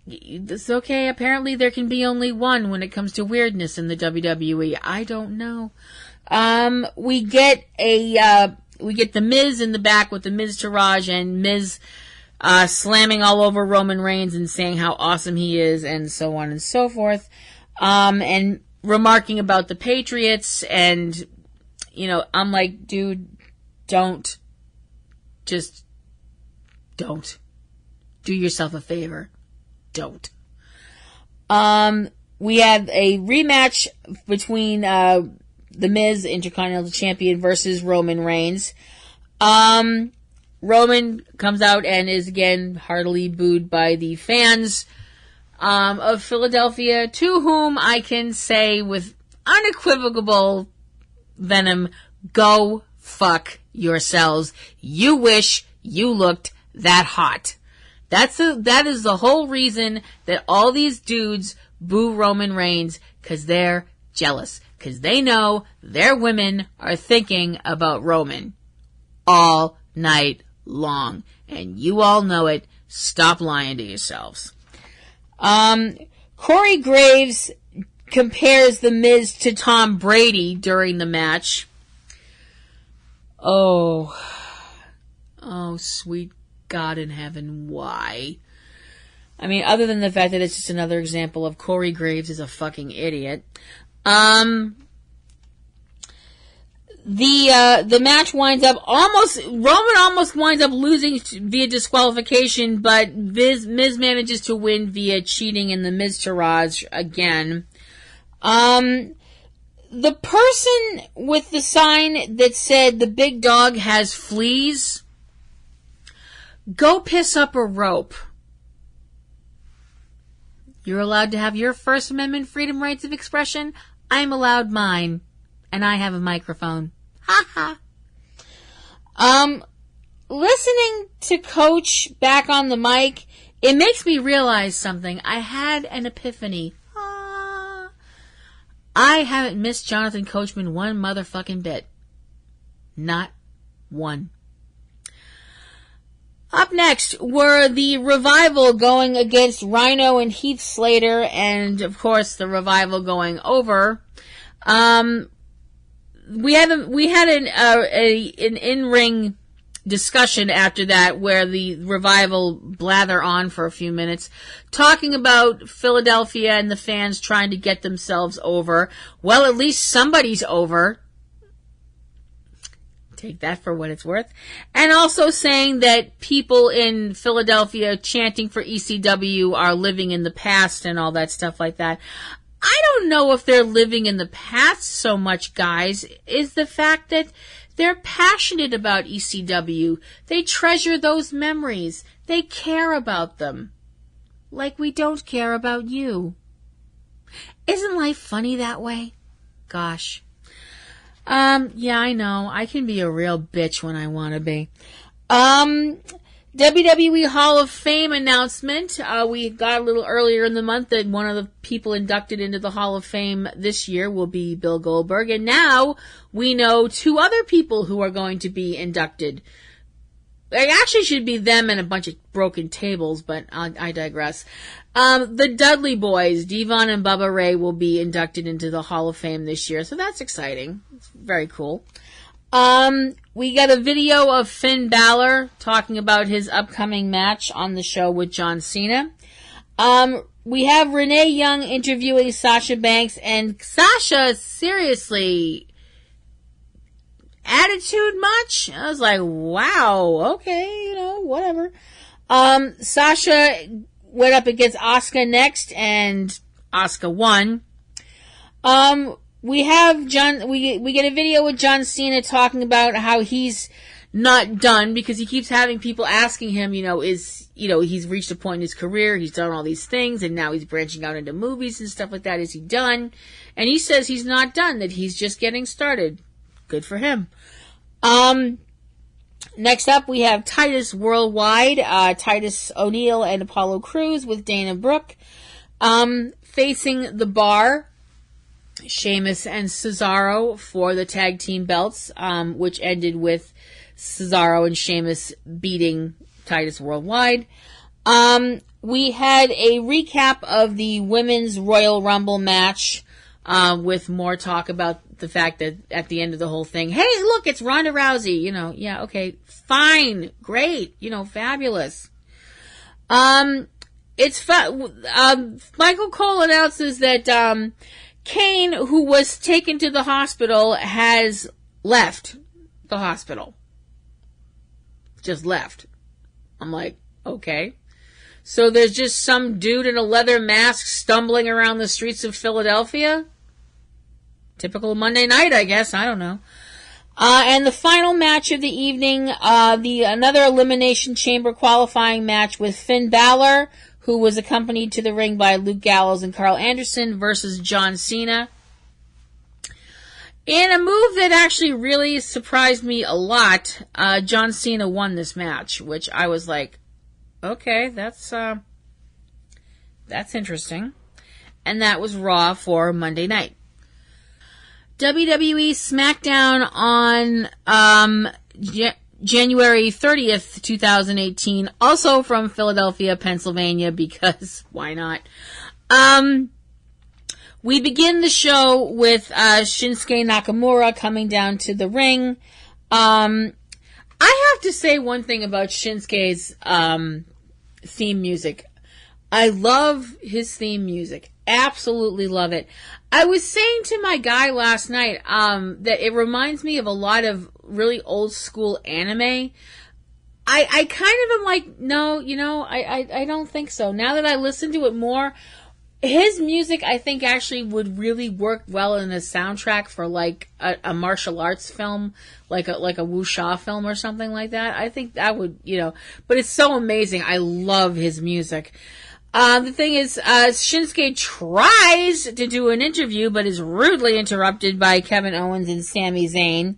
It's okay. Apparently there can be only one when it comes to weirdness in the WWE. I don't know. We get the Miz in the back with the Miz Taraj, and Miz slamming all over Roman Reigns and saying how awesome he is, and so on and so forth, and remarking about the Patriots. And, you know, I'm like, dude, don't do yourself a favor. Don't. We had a rematch between the Miz, Intercontinental Champion, versus Roman Reigns. Roman comes out and is again heartily booed by the fans of Philadelphia, to whom I can say with unequivocal venom, go fuck yourselves. You wish you looked that hot. That is the whole reason that all these dudes boo Roman Reigns, because they're jealous. Because they know their women are thinking about Roman all night long. And you all know it. Stop lying to yourselves. Corey Graves compares The Miz to Tom Brady during the match. Oh, sweet God in heaven, why? I mean, other than the fact that it's just another example of Corey Graves is a fucking idiot. The match winds up Roman almost winds up losing via disqualification, but Miz manages to win via cheating in the Miz Taraj again. The person with the sign that said the big dog has fleas, go piss up a rope. You're allowed to have your First Amendment freedom rights of expression. I'm allowed mine. And I have a microphone. Ha ha. Listening to Coach back on the mic, it makes me realize something. I had an epiphany. I haven't missed Jonathan Coachman one motherfucking bit. Not one. Up next were the Revival going against Rhino and Heath Slater, and of course the Revival going over. We had an in-ring discussion after that where the Revival blather on for a few minutes, talking about Philadelphia and the fans trying to get themselves over. Well, at least somebody's over. Take that for what it's worth. And also saying that people in Philadelphia chanting for ECW are living in the past and all that stuff like that. I don't know if they're living in the past so much, guys. Is the fact that they're passionate about ECW. They treasure those memories. They care about them. Like we don't care about you. Isn't life funny that way? Gosh. Yeah, I know. I can be a real bitch when I want to be. WWE Hall of Fame announcement. We got a little earlier in the month that one of the people inducted into the Hall of Fame this year will be Bill Goldberg. And now we know 2 other people who are going to be inducted. It actually should be them and a bunch of broken tables, but I digress. The Dudley Boys, Devon and Bubba Ray, will be inducted into the Hall of Fame this year, so that's exciting. It's very cool. We got a video of Finn Balor talking about his upcoming match on the show with John Cena. We have Renee Young interviewing Sasha Banks, and Sasha, seriously, attitude much? I was like, wow, okay, whatever. Sasha went up against Asuka next, and Asuka won. We have we get a video with John Cena talking about how he's not done, because he keeps having people asking him, he's reached a point in his career, he's done all these things, and now he's branching out into movies and stuff like that. Is he done? And he says he's not done, that he's just getting started. Good for him. Next up, we have Titus Worldwide, Titus O'Neil and Apollo Crews with Dana Brooke, facing The Bar, Sheamus and Cesaro for the tag team belts, which ended with Cesaro and Sheamus beating Titus Worldwide. We had a recap of the Women's Royal Rumble match, with more talk about the fact that at the end of the whole thing, hey, look, it's Ronda Rousey, yeah, okay, fine, great, fabulous. It's fun. Michael Cole announces that, Kane, who was taken to the hospital, has left the hospital. Just left. I'm like, okay. So there's just some dude in a leather mask stumbling around the streets of Philadelphia? Typical Monday night, I guess. I don't know. And the final match of the evening, another Elimination Chamber qualifying match with Finn Balor, who was accompanied to the ring by Luke Gallows and Carl Anderson, versus John Cena. In a move that actually really surprised me a lot, John Cena won this match, which I was like, okay, that's interesting. And that was Raw for Monday night. WWE SmackDown on January 30th, 2018, also from Philadelphia, Pennsylvania, because why not? We begin the show with Shinsuke Nakamura coming down to the ring. I have to say one thing about Shinsuke's theme music. I love his theme music. Absolutely love it. I was saying to my guy last night that it reminds me of a lot of really old school anime. I kind of am like, no, I don't think so. Now that I listen to it more, his music I think actually would really work well in a soundtrack for like a martial arts film, like a wuxia film or something like that. I think that would, but it's so amazing. I love his music. The thing is, Shinsuke tries to do an interview, but is rudely interrupted by Kevin Owens and Sami Zayn,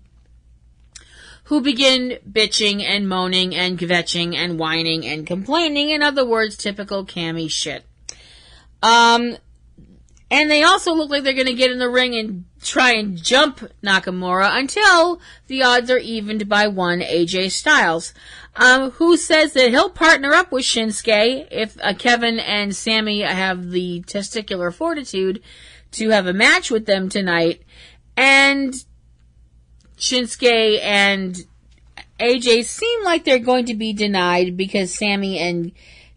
who begin bitching and moaning and kvetching and whining and complaining. In other words, typical Cammy shit. And they also look like they're going to get in the ring and try and jump Nakamura until the odds are evened by one AJ Styles, who says that he'll partner up with Shinsuke if Kevin and Sammy have the testicular fortitude to have a match with them tonight. And Shinsuke and AJ seem like they're going to be denied because Sammy and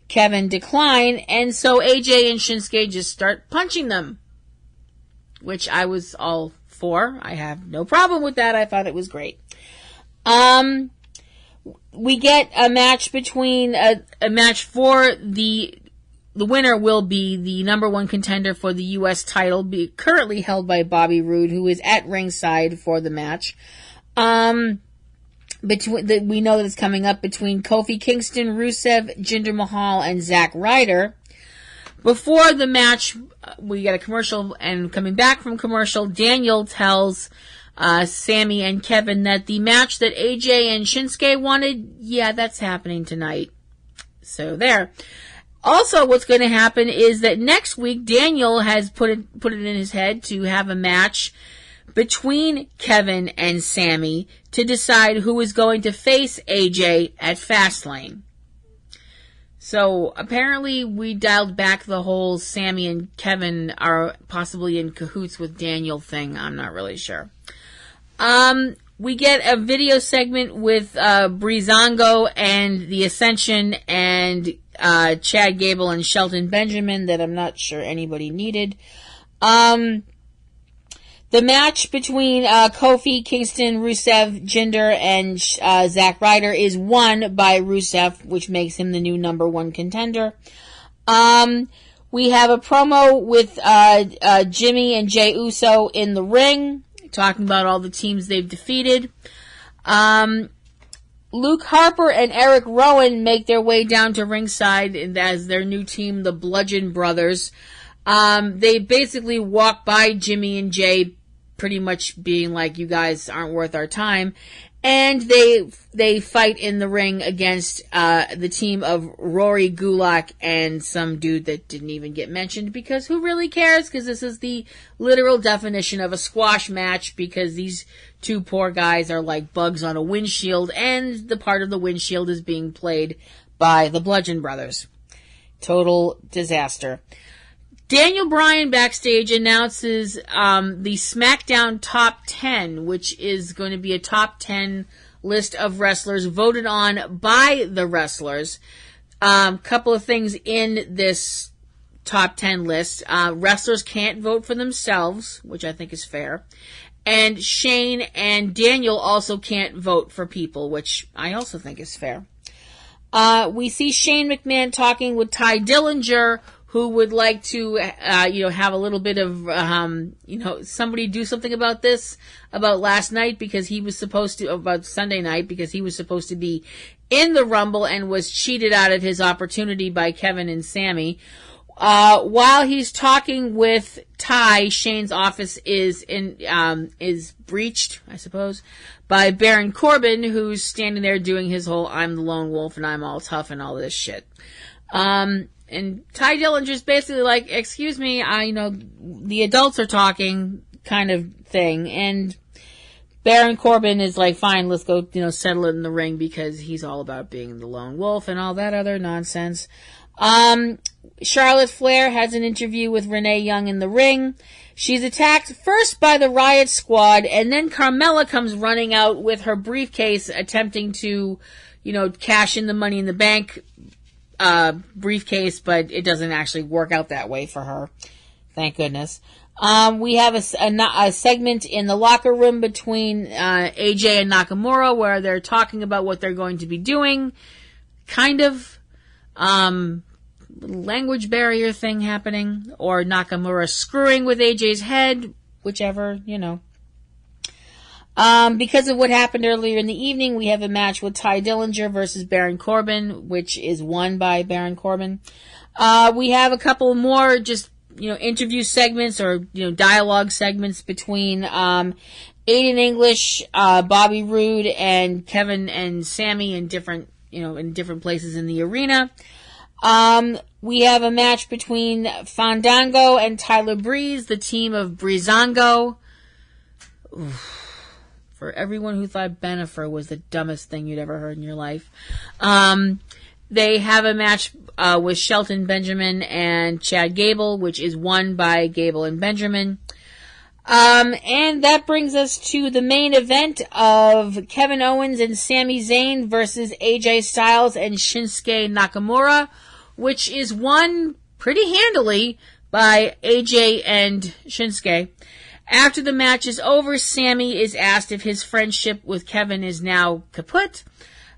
Kevin decline, and so AJ and Shinsuke just start punching them, which I was all for. I have no problem with that. I thought it was great. We get a match between a match for the winner will be the number one contender for the U.S. title, currently held by Bobby Roode, who is at ringside for the match. We know that it's coming up between Kofi Kingston, Rusev, Jinder Mahal, and Zack Ryder. Before the match, we get a commercial, and coming back from commercial, Daniel tells Sammy and Kevin that the match that AJ and Shinsuke wanted, yeah, that's happening tonight. So there. Also, what's going to happen is that next week, Daniel has put it in his head to have a match between Kevin and Sammy to decide who is going to face AJ at Fastlane. So apparently we dialed back the whole Sammy and Kevin are possibly in cahoots with Daniel thing. I'm not really sure. We get a video segment with Breezango and the Ascension and Chad Gable and Shelton Benjamin that I'm not sure anybody needed. The match between Kofi, Kingston, Rusev, Jinder, and Zack Ryder is won by Rusev, which makes him the new number one contender. We have a promo with Jimmy and Jey Uso in the ring, talking about all the teams they've defeated. Luke Harper and Eric Rowan make their way down to ringside as their new team, the Bludgeon Brothers. They basically walk by Jimmy and Jay, pretty much being like, you guys aren't worth our time. And they fight in the ring against the team of Rory Gulak and some dude that didn't even get mentioned, because who really cares? Because this is the literal definition of a squash match, because these two poor guys are like bugs on a windshield, and the part of the windshield is being played by the Bludgeon Brothers. Total disaster. Daniel Bryan backstage announces the SmackDown Top 10, which is going to be a top 10 list of wrestlers voted on by the wrestlers. Couple of things in this top 10 list. Wrestlers can't vote for themselves, which I think is fair. And Shane and Daniel also can't vote for people, which I also think is fair. We see Shane McMahon talking with Ty Dillinger, who would like to, have a little bit of, somebody do something about this, about last night, because he was supposed to, about Sunday night, because he was supposed to be in the Rumble and was cheated out of his opportunity by Kevin and Sammy. While he's talking with Ty, Shane's office is breached, I suppose, by Baron Corbin, who's standing there doing his whole, I'm the lone wolf and I'm all tough and all this shit. And Ty Dillinger's basically like, excuse me, the adults are talking kind of thing. And Baron Corbin is like, fine, let's go, settle it in the ring, because he's all about being the lone wolf and all that other nonsense. Charlotte Flair has an interview with Renee Young in the ring. She's attacked first by the Riot Squad, and then Carmella comes running out with her briefcase, attempting to, cash in the Money in the Bank briefcase, but it doesn't actually work out that way for her. Thank goodness. We have a segment in the locker room between AJ and Nakamura where they're talking about what they're going to be doing. Kind of language barrier thing happening, or Nakamura screwing with AJ's head, whichever, Because of what happened earlier in the evening, we have a match with Ty Dillinger versus Baron Corbin, which is won by Baron Corbin. We have a couple more just, interview segments or, dialogue segments between Aiden English, Bobby Roode, and Kevin and Sammy in different places in the arena. We have a match between Fandango and Tyler Breeze, the team of Breezango. Oof. For everyone who thought Benefer was the dumbest thing you'd ever heard in your life. They have a match with Shelton Benjamin and Chad Gable, which is won by Gable and Benjamin. And that brings us to the main event of Kevin Owens and Sami Zayn versus AJ Styles and Shinsuke Nakamura, which is won pretty handily by AJ and Shinsuke. After the match is over, Sammy is asked if his friendship with Kevin is now kaput.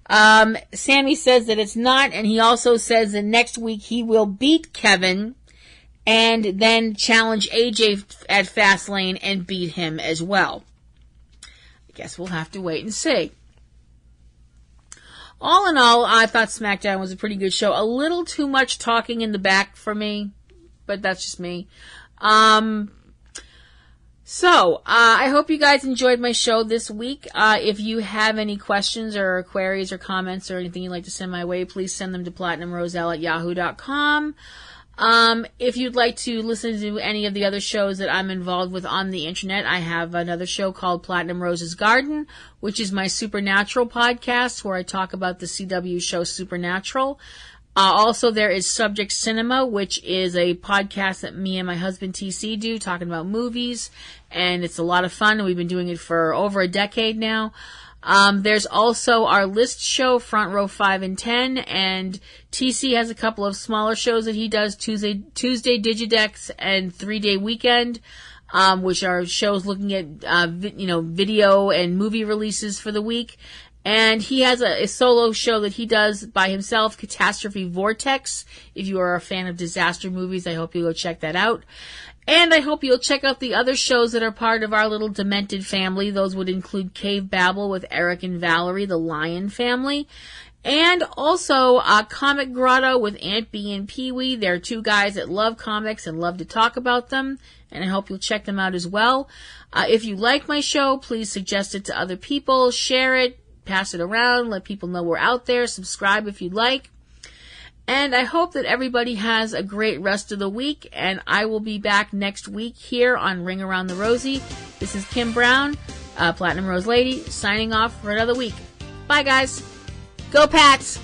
Sammy says that it's not, and he also says that next week he will beat Kevin and then challenge AJ at Fastlane and beat him as well. I guess we'll have to wait and see. All in all, I thought SmackDown was a pretty good show. A little too much talking in the back for me, but that's just me. So, I hope you guys enjoyed my show this week. If you have any questions or queries or comments or anything you'd like to send my way, please send them to platinumroselle@yahoo.com. If you'd like to listen to any of the other shows that I'm involved with on the internet, I have another show called Platinum Rose's Garden, which is my Supernatural podcast where I talk about the CW show Supernatural. Also, there is Subject Cinema, which is a podcast that me and my husband TC do, talking about movies, and it's a lot of fun. We've been doing it for over a decade now. There's also our list show, Front Row 5 and 10, and TC has a couple of smaller shows that he does, Tuesday Digidex and 3-Day Weekend, which are shows looking at, video and movie releases for the week. And he has a solo show that he does by himself, Catastrophe Vortex. If you are a fan of disaster movies, I hope you'll go check that out. And I hope you'll check out the other shows that are part of our little demented family. Those would include Cavebabble with Eric and Valerie, the Lion family. And also Comic Grotto with Aunt Bee and Pee-wee. They're two guys that love comics and love to talk about them. And I hope you'll check them out as well. If you like my show, please suggest it to other people. Share it. Pass it around, let people know we're out there, subscribe if you'd like. And I hope that everybody has a great rest of the week, and I will be back next week here on Ring Around the Rosie. This is Kim Brown, Platinum Rose Lady, signing off for another week. Bye, guys. Go Pats!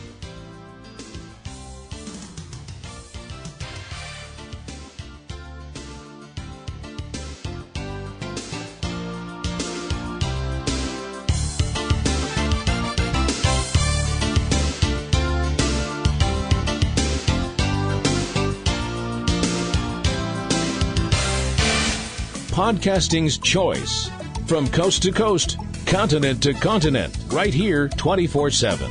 Podcasting's choice. From coast to coast, continent to continent, right here 24/7.